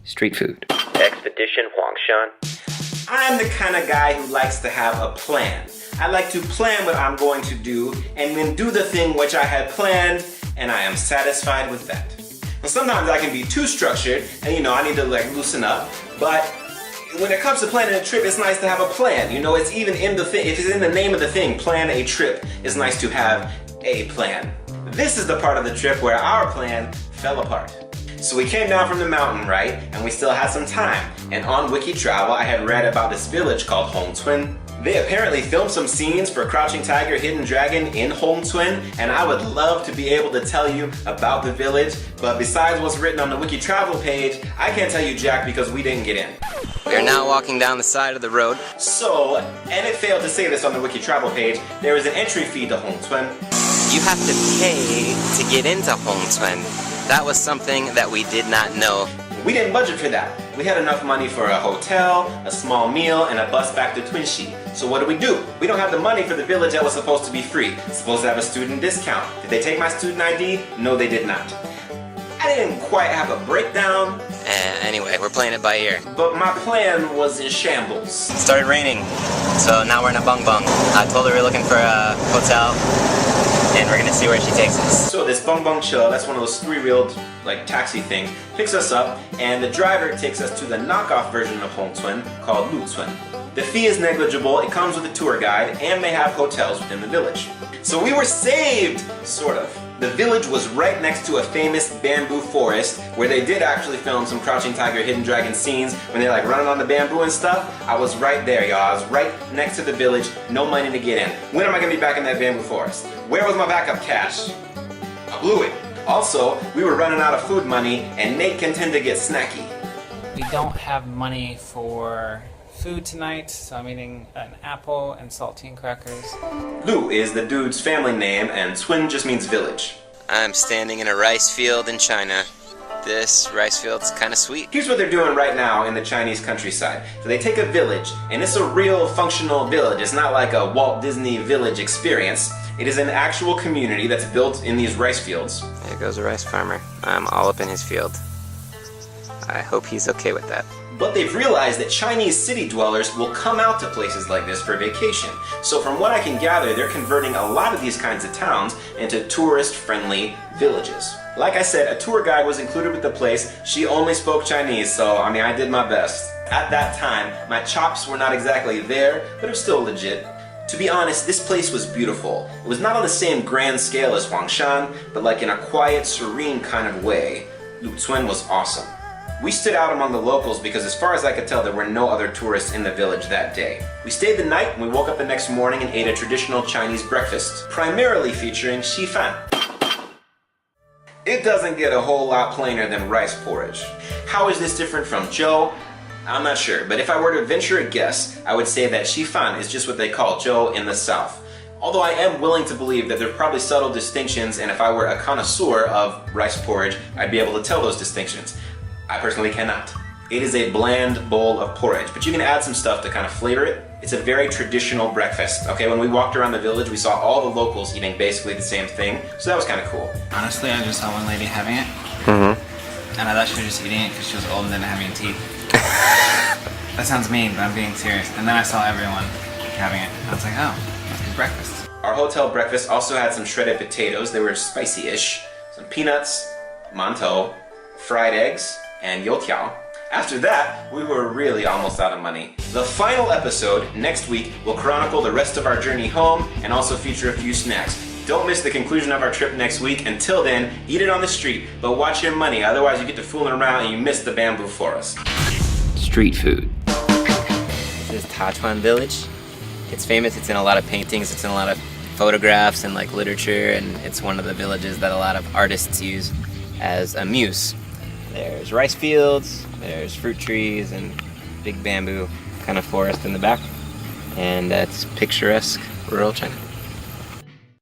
Street food. Expedition Huangshan. I'm the kind of guy who likes to have a plan. I like to plan what I'm going to do and then do the thing which I had planned, and I am satisfied with that. And sometimes I can be too structured and I need to loosen up, but when it comes to planning a trip, it's nice to have a plan. It's even in the thing, if it's in the name of the thing, plan a trip, it's nice to have a plan. This is the part of the trip where our plan fell apart. So we came down from the mountain, right? And we still had some time. And on Wiki Travel, I had read about this village called Hongcun. They apparently filmed some scenes for Crouching Tiger, Hidden Dragon in Hongcun, and I would love to be able to tell you about the village, but besides what's written on the Wiki Travel page, I can't tell you jack because we didn't get in. We are now walking down the side of the road. So, and it failed to say this on the Wiki Travel page, there is an entry fee to Hongcun. You have to pay to get into Hongcun. That was something that we did not know. We didn't budget for that. We had enough money for a hotel, a small meal, and a bus back to Twinshi. So what do? We don't have the money for the village that was supposed to be free. It's supposed to have a student discount. Did they take my student ID? No, they did not. I didn't quite have a breakdown. Anyway, we're playing it by ear. But my plan was in shambles. It started raining, so now we're in a bung bung. I told her we're looking for a hotel, and we're gonna see where she takes us. So this Bung Bung Chill, that's one of those three-wheeled taxi things, picks us up, and the driver takes us to the knockoff version of Hongcun called Lucun. The fee is negligible, it comes with a tour guide, and they have hotels within the village. So we were saved, sort of. The village was right next to a famous bamboo forest where they did actually film some Crouching Tiger, Hidden Dragon scenes when they're running on the bamboo and stuff. I was right there, y'all. I was right next to the village, no money to get in. When am I gonna be back in that bamboo forest? Where was my backup cash? I blew it. Also, we were running out of food money and Nate can tend to get snacky. We don't have money for food tonight, so I'm eating an apple and saltine crackers. Lu is the dude's family name, and Cun just means village. I'm standing in a rice field in China. This rice field's kind of sweet. Here's what they're doing right now in the Chinese countryside. So they take a village, and it's a real functional village. It's not like a Walt Disney Village experience. It is an actual community that's built in these rice fields. There goes a rice farmer. I'm all up in his field. I hope he's okay with that. But they've realized that Chinese city dwellers will come out to places like this for vacation. So from what I can gather, they're converting a lot of these kinds of towns into tourist-friendly villages. Like I said, a tour guide was included with the place. She only spoke Chinese, so I did my best. At that time, my chops were not exactly there, but it was still legit. To be honest, this place was beautiful. It was not on the same grand scale as Huangshan, but in a quiet, serene kind of way. Lucun was awesome. We stood out among the locals because as far as I could tell, there were no other tourists in the village that day. We stayed the night and we woke up the next morning and ate a traditional Chinese breakfast, primarily featuring xifan. It doesn't get a whole lot plainer than rice porridge. How is this different from zhou? I'm not sure, but if I were to venture a guess, I would say that xifan is just what they call zhou in the south. Although I am willing to believe that there are probably subtle distinctions, and if I were a connoisseur of rice porridge, I'd be able to tell those distinctions. I personally cannot. It is a bland bowl of porridge, but you can add some stuff to kind of flavor it. It's a very traditional breakfast. Okay, when we walked around the village, we saw all the locals eating basically the same thing, so that was kind of cool. Honestly, I just saw one lady having it, and I thought she was just eating it because she was old and didn't have any teeth. That sounds mean, but I'm being serious. And then I saw everyone having it. I was like, oh, must be breakfast. Our hotel breakfast also had some shredded potatoes. They were spicy-ish, some peanuts, mantou, fried eggs, and youtiao. After that, we were really almost out of money. The final episode, next week, will chronicle the rest of our journey home and also feature a few snacks. Don't miss the conclusion of our trip next week. Until then, eat it on the street, but watch your money, otherwise you get to fooling around and you miss the bamboo forest. Street food. This is Tachuan Village. It's famous, it's in a lot of paintings, it's in a lot of photographs and literature, and it's one of the villages that a lot of artists use as a muse. There's rice fields, there's fruit trees, and big bamboo kind of forest in the back. And it's picturesque rural China.